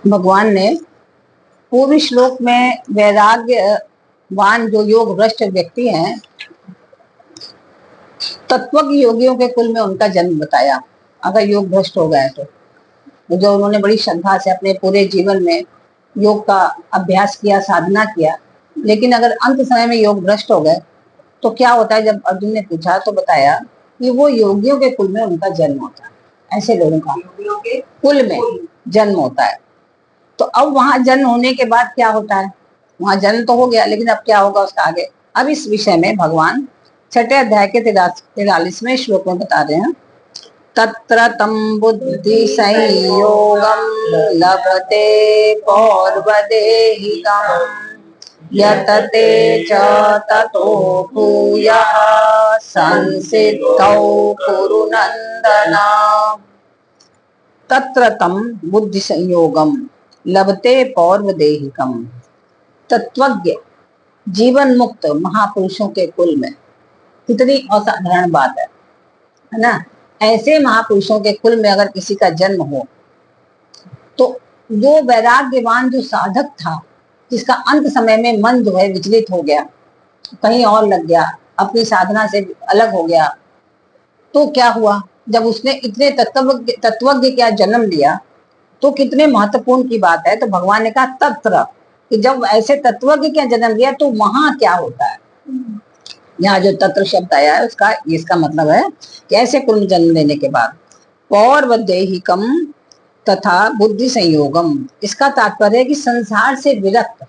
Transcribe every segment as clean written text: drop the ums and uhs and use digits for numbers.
भगवान ने पूर्व श्लोक में वैराग्यवान जो योग भ्रष्ट व्यक्ति हैं, तत्वज्ञ योगियों के कुल में उनका जन्म बताया। अगर योग भ्रष्ट हो गए तो जो उन्होंने बड़ी श्रद्धा से अपने पूरे जीवन में योग का अभ्यास किया, साधना किया, लेकिन अगर अंत समय में योग भ्रष्ट हो गए तो क्या होता है। जब अर्जुन ने पूछा तो बताया कि वो योगियों के कुल में उनका जन्म होता है। ऐसे लोगों का योगियों के कुल में जन्म होता है। तो अब वहां जन्म होने के बाद क्या होता है, वहां जन्म तो हो गया, लेकिन अब क्या होगा उसका आगे। अब इस विषय में भगवान 6 अध्याय के 43वें श्लोक में बता रहे हैं। तत्र तम बुद्धि संयोगम लभते पौर्वदेहिकम यतते च ततो भूयः संसिद्धौ कुरु नंदना। तत्र तम बुद्धि संयोगम लभते पौर्वदेहिकम। तत्वज्ञ जीवन मुक्त महापुरुषों के कुल में, कितनी असाधारण बात है ना। ऐसे महापुरुषों के कुल में अगर किसी का जन्म हो तो जो वैराग्यवान जो साधक था, जिसका अंत समय में मन जो है विचलित हो गया, कहीं और लग गया, अपनी साधना से अलग हो गया, तो क्या हुआ, जब उसने इतने तत्वज्ञ क्या जन्म लिया तो कितने महत्वपूर्ण की बात है। तो भगवान ने कहा तत्र, कि जब ऐसे तत्वज्ञ क्या जन्म लिया तो वहां क्या होता है। यहाँ जो तत्र शब्द आया है उसका इसका मतलब है कि ऐसे कुल में जन्म लेने के बाद पौर्वदेहिकम तथा बुद्धि संयोगम। इसका तात्पर्य है कि संसार से विरक्त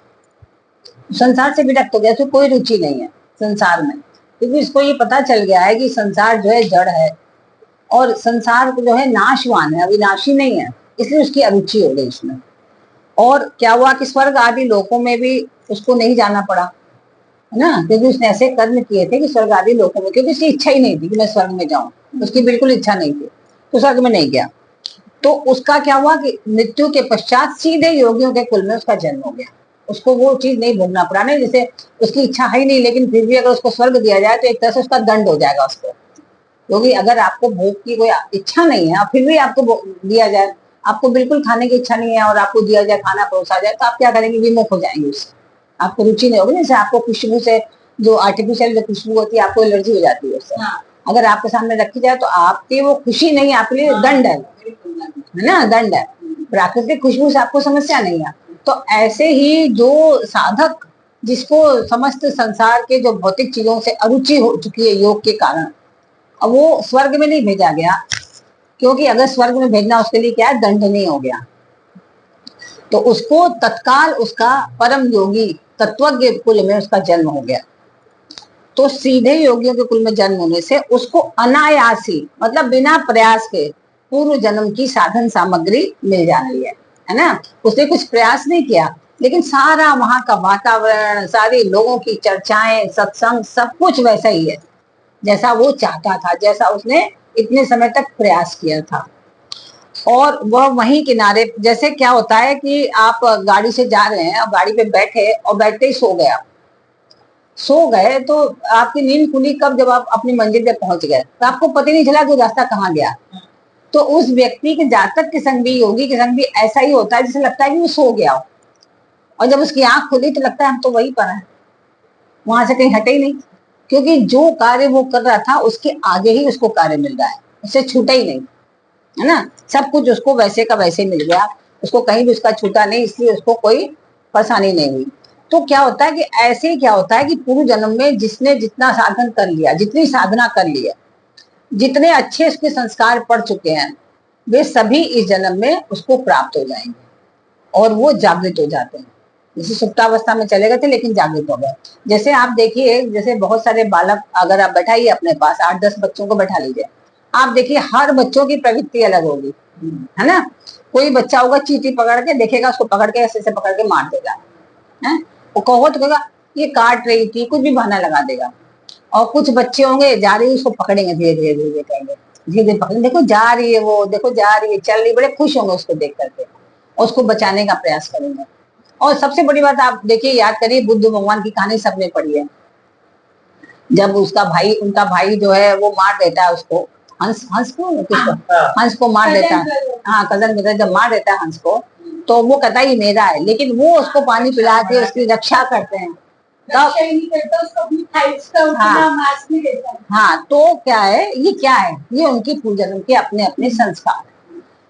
हो गया, तो कोई रुचि नहीं है संसार में, क्योंकि इसको ये पता चल गया है कि संसार जो है जड़ है और संसार जो है नाशवान है, अविनाशी नहीं है, इसलिए उसकी अरुचि हो गई इसमें। और क्या हुआ कि स्वर्ग आदि लोकों में भी उसको नहीं जाना पड़ा, है ना, क्योंकि उसने ऐसे कर्म किए थे कि स्वर्ग आदि लोकों में, क्योंकि उसकी इच्छा ही नहीं थी कि मैं स्वर्ग में जाऊं, उसकी बिल्कुल इच्छा नहीं थी, तो स्वर्ग में नहीं गया। तो उसका क्या हुआ कि मृत्यु के पश्चात सीधे योगियों के कुल में उसका जन्म हो गया। उसको वो चीज नहीं भोगना पड़ा, नहीं जैसे उसकी इच्छा है ही नहीं, लेकिन फिर भी अगर उसको स्वर्ग दिया जाए तो एक तरह से उसका दंड हो जाएगा उसको। क्योंकि अगर आपको भोग की कोई इच्छा नहीं है, फिर भी आपको दिया जाए, आपको बिल्कुल खाने की इच्छा नहीं है और आपको दिया जाए, खाना परोसा जाए, तो आप क्या करेंगे, विमुख हो जाएंगे उससे, आपको रुचि नहीं होगी। जैसे आपको खुशबू से, जो आर्टिफिशियल जो खुशबू होती है, आपको एलर्जी हो जाती है उससे। अगर आपके सामने रखी जाए तो आपकी वो खुशी नहीं, आपके लिए दंड है ना, दंड है। प्राकृतिक खुशबू से आपको समस्या नहीं है। तो ऐसे ही जो साधक, जिसको समस्त संसार के जो भौतिक चीजों से अरुचि हो चुकी है योग के कारण, अब वो स्वर्ग में नहीं भेजा गया, क्योंकि अगर स्वर्ग में भेजना उसके लिए क्या है, दंडनीय हो गया। तो उसको तत्काल उसका परम योगी तत्वज्ञ कुल में उसका जन्म हो गया। तो सीधे योगियों के कुल में जन्म होने से उसको अनायासी, मतलब बिना प्रयास के पूर्व जन्म की साधन सामग्री मिल जाती है ना। उसने कुछ प्रयास नहीं किया, लेकिन सारा वहां का वातावरण, सारे लोगों की चर्चाएं, सत्संग, सब कुछ वैसा ही है जैसा वो चाहता था, जैसा उसने इतने समय तक प्रयास किया था। और वह वहीं किनारे, जैसे क्या होता है कि आप गाड़ी से जा रहे हैं और गाड़ी पे बैठे और बैठते ही सो गए तो आपकी नींद खुली कब, जब आप अपनी मंजिल पे पहुंच गए, तो आपको पता नहीं चला कि रास्ता कहाँ गया। तो उस व्यक्ति के जातक के संग भी, योगी के संग भी ऐसा ही होता है, जैसे लगता है कि वो सो गया हो, और जब उसकी आंख खुली तो लगता है हम तो वहीं पर हैं, वहां से कहीं हटे ही नहीं, क्योंकि जो कार्य वो कर रहा था उसके आगे ही उसको कार्य मिल रहा है, उससे छूटा ही नहीं, है ना। सब कुछ उसको वैसे का वैसे मिल गया, उसको कहीं भी उसका छूटा नहीं, इसलिए उसको कोई परेशानी नहीं हुई। तो क्या होता है कि ऐसे क्या होता है कि पूर्व जन्म में जिसने जितना साधन कर लिया, जितनी साधना कर ली है, जितने अच्छे उसके संस्कार पड़ चुके हैं, वे सभी इस जन्म में उसको प्राप्त हो जाएंगे और वो जागृत हो जाते हैं। जैसे सुप्तावस्था में चले गए थे लेकिन जागृत हो गए। जैसे आप देखिए, जैसे बहुत सारे बालक अगर आप बैठाइए अपने पास, 8-10 बच्चों को बैठा लीजिए, आप देखिए हर बच्चों की प्रवृत्ति अलग होगी, है ना। कोई बच्चा होगा चींटी पकड़ के देखेगा, उसको पकड़ के ऐसे पकड़ के मार देगा, है, वो कहो तो कहेगा ये काट रही थी, कुछ भी बहाना लगा देगा। और कुछ बच्चे होंगे जा रही है, उसको पकड़ेंगे धीरे धीरे धीरे कहेंगे, धीरे धीरे पकड़ेंगे, देखो जा रही है वो, देखो जा रही है, चल रही, बड़े खुश होंगे उसको देख करके, उसको बचाने का प्रयास करेंगे। और सबसे बड़ी बात आप देखिए, याद करिए, बुद्ध भगवान की कहानी सबने पढ़ी है। जब उसका भाई, उनका भाई जो है वो मार देता है उसको, हंस को मार देता है, हाँ कजन ब्रदर जब मार देता है हंस को, तो वो कहता है ये मेरा है, लेकिन वो उसको पानी पिला के उसकी रक्षा करते हैं तब। हाँ, तो क्या है, ये क्या है, ये उनकी पूर्वजन्म के अपने अपने संस्कार।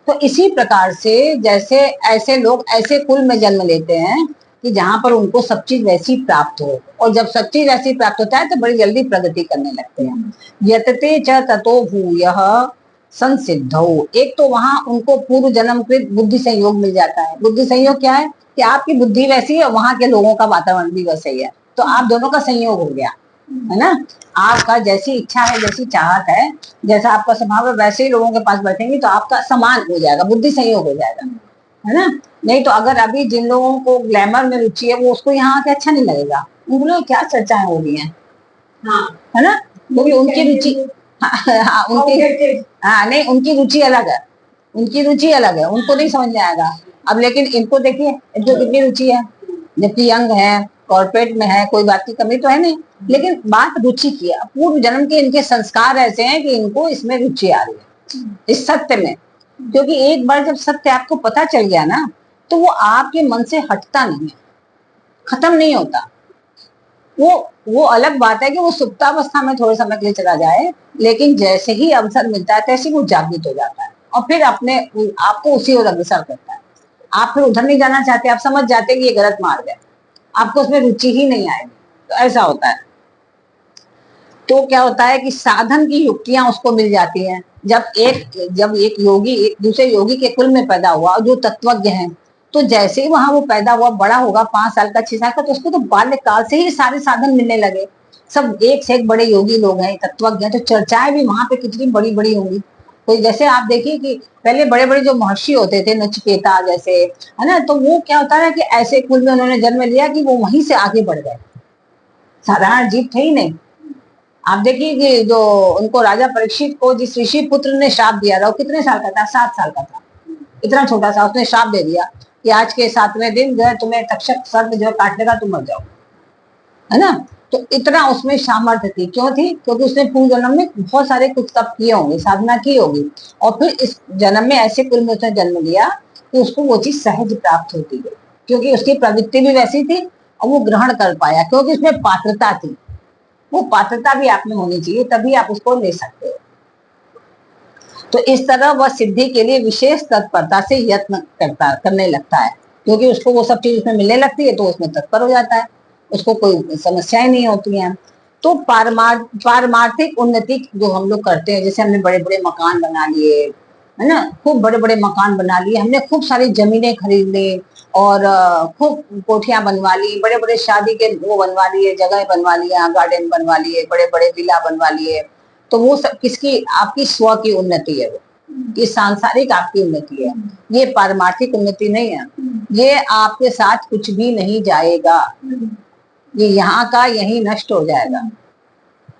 तो इसी प्रकार से जैसे ऐसे लोग ऐसे कुल में जन्म लेते हैं कि जहां पर उनको सब चीज वैसी प्राप्त हो, और जब सब चीज वैसी प्राप्त होता है तो बड़ी जल्दी प्रगति करने लगते हैं। यतते च ततो भूयः संसिद्धौ, एक तो वहां उनको पूर्व जन्म कृत बुद्धि संयोग मिल जाता है। बुद्धि संयोग क्या है कि आपकी बुद्धि वैसी है, वहां के लोगों का वातावरण भी वैसा ही है, तो आप दोनों का संयोग हो गया, है ना। आपका जैसी इच्छा है, जैसी चाहत है, जैसा आपका स्वभाव है, वैसे ही लोगों के पास बैठेंगे तो आपका समान हो जाएगा, बुद्धि संयोग हो जाएगा, है ना। नहीं तो अगर अभी जिन लोगों को ग्लैमर में रुचि है, वो उसको यहाँ आके अच्छा नहीं लगेगा, उनको क्या चर्चाएं हो रही हैं, हाँ, है ना, क्योंकि उनकी रुचि, हाँ, उनकी, हाँ नहीं, उनकी रुचि अलग है, उनकी रुचि अलग है, उनको नहीं समझ में आएगा। अब लेकिन इनको देखिए, इनको कितनी रुचि है, जबकि यंग है, कॉर्पोरेट में है, कोई बात की कमी तो है नहीं, लेकिन बात रुचि की है। पूर्व जन्म के इनके संस्कार ऐसे हैं कि इनको इसमें रुचि आ रही है, इस सत्य में। क्योंकि एक बार जब सत्य आपको पता चल गया ना, तो वो आपके मन से हटता नहीं है, खत्म नहीं होता। वो अलग बात है कि वो सुप्तावस्था में थोड़े समय के लिए चला जाए, लेकिन जैसे ही अवसर मिलता है तैसे वो जागृत हो जाता है और फिर अपने आपको उसी ओर अग्रसर करता है। आप फिर उधर नहीं जाना चाहते, आप समझ जाते कि ये गलत मार्ग है, आपको उसमें रुचि ही नहीं आएगी, तो ऐसा होता है। तो क्या होता है कि साधन की युक्तियां उसको मिल जाती हैं। जब एक योगी एक दूसरे योगी के कुल में पैदा हुआ, जो तत्वज्ञ है, तो जैसे ही वहां वो पैदा हुआ, बड़ा होगा 5 साल का 6 साल का, तो उसको तो बाल्यकाल से ही सारे साधन मिलने लगे। सब एक से एक बड़े योगी लोग हैं, तत्वज्ञ हैं, तो चर्चाएं भी वहां पे कितनी बड़ी बड़ी होंगी। तो जैसे आप देखिए कि पहले बड़े बड़े जो महर्षि होते थे, नचिकेता जैसे, है ना, तो वो क्या होता है कि ऐसे कुल में उन्होंने जन्म लिया कि वो वहीं से आगे बढ़ गए, साधारण जीव थे ही नहीं। आप देखिए कि जो उनको राजा परीक्षित को जिस ऋषि पुत्र ने श्राप दिया था, वो कितने साल का था, 7 साल का था, इतना छोटा सा, उसने श्राप दे दिया कि आज के 7वें दिन जो है तुम्हें तक्षक सर्प जो है काट लेगा, तुम मर जाओ, है ना। तो इतना उसमें सामर्थ्य थी, क्यों थी, क्योंकि उसने पूर्व जन्म में बहुत सारे कुछ तप किए होंगे, साधना की होगी, और फिर इस जन्म में ऐसे कुल में उसने जन्म लिया कि उसको वो चीज सहज प्राप्त होती है, क्योंकि उसकी प्रवृत्ति भी वैसी थी और वो ग्रहण कर पाया, क्योंकि उसमें पात्रता थी। वो पात्रता भी आप में होनी चाहिए, तभी आप उसको ले सकते हो। तो इस तरह वह सिद्धि के लिए विशेष तत्परता से यत्न करने लगता है, क्योंकि उसको वो सब चीज उसमें मिलने लगती है, तो उसमें तत्पर हो जाता है, उसको कोई समस्याएं नहीं होती हैं। तो पारमार्थिक उन्नति जो हम लोग करते हैं, जैसे हमने बड़े बड़े मकान बना लिए, है ना, खूब बड़े बड़े मकान बना लिए, हमने खूब सारी जमीनें खरीद ली और खूब कोठियां बनवा ली, बड़े बड़े शादी के वो बनवा लिए, जगह बनवा लिया, गार्डन बनवा लिए, बड़े बड़े विला बनवा लिए। तो वो सब किसकी, आपकी स्व की उन्नति है, वो ये सांसारिक आपकी उन्नति है, ये पारमार्थिक उन्नति नहीं है। ये आपके साथ कुछ भी नहीं जाएगा, ये यहाँ का यही नष्ट हो जाएगा।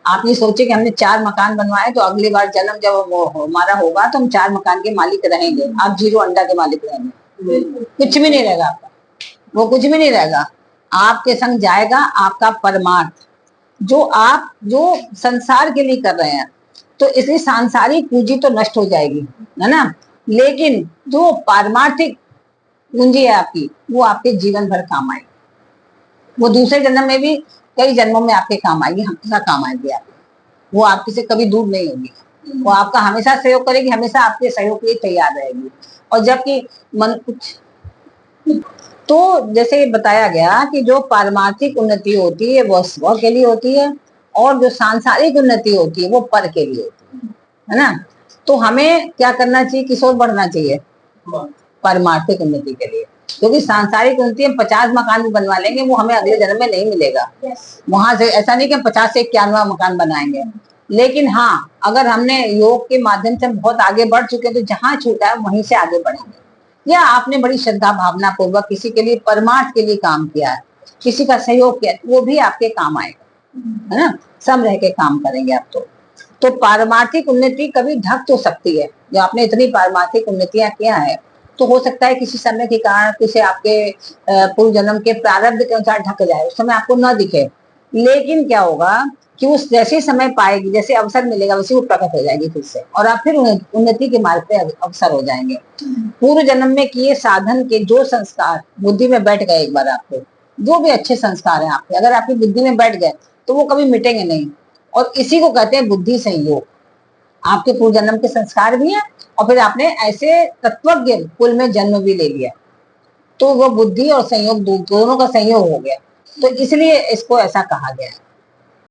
आप ये सोचे कि हमने 4 मकान बनवाए, तो अगली बार जन्म जब हमारा होगा तो हम 4 मकान के मालिक रहेंगे, आप 0 अंडा के मालिक रहेंगे, कुछ भी नहीं रहेगा आपका, वो कुछ भी नहीं रहेगा। आपके संग जाएगा आपका परमार्थ, जो संसार के लिए कर रहे हैं, तो इसलिए सांसारिक पूंजी तो नष्ट हो जाएगी, है ना, लेकिन जो पारमार्थिक पूंजी है आपकी, वो आपके जीवन भर काम आएगी, वो दूसरे जन्म में भी, कई जन्मों में आपके काम आएगी, हमेशा काम आएगी आपको, वो आपके से कभी दूर नहीं होगी, वो आपका हमेशा सहयोग करेगी, हमेशा आपके सहयोग के लिए तैयार रहेगी। और जबकि मन कुछ, तो जैसे बताया गया कि जो पारमार्थिक उन्नति होती है वो स्व के लिए होती है, और जो सांसारिक उन्नति होती है वो पर के लिए होती है ना। तो हमें क्या करना चाहिए, किस ओर बढ़ना चाहिए, पारमार्थिक उन्नति के लिए, क्योंकि सांसारिक उन्नति हम 50 मकान भी बनवा लेंगे, वो हमें अगले जन्म में नहीं मिलेगा। वहां से ऐसा नहीं कि हम 50 से 91 मकान बनाएंगे, लेकिन हाँ, अगर हमने योग के माध्यम से बहुत आगे बढ़ चुके हैं, तो जहां छूटा है वहीं से आगे बढ़ेंगे। या आपने बड़ी श्रद्धा भावना पूर्वक किसी के लिए परमार्थ के लिए काम किया है, किसी का सहयोग किया, वो भी आपके काम आएगा, है ना, सब रह के काम करेंगे आप। तो पारमार्थिक उन्नति कभी ढक तो सकती है, जो आपने इतनी पारमार्थिक उन्नतियां किया है, तो हो सकता है किसी समय के कारण किसी आपके पूर्व जन्म के प्रारब्ध के अनुसार ढक जाए, उस समय आपको न दिखे, लेकिन क्या होगा कि उस जैसे समय पाएगी, जैसे अवसर मिलेगा वैसे वो प्रकट हो जाएगी फिर से, और आप फिर उन्नति के मार्ग पे अवसर हो जाएंगे। पूर्व जन्म में किए साधन के जो संस्कार बुद्धि में बैठ गए, एक बार आपको जो भी अच्छे संस्कार हैं आपके अगर आपकी बुद्धि में बैठ गए तो वो कभी मिटेंगे नहीं, और इसी को कहते हैं बुद्धि संयोग। आपके पूर्व जन्म के संस्कार भी हैं और फिर आपने ऐसे तत्वज्ञ कुल में जन्म भी ले लिया, तो वो बुद्धि और संयोग दोनों का संयोग हो गया, तो इसलिए इसको ऐसा कहा गया है।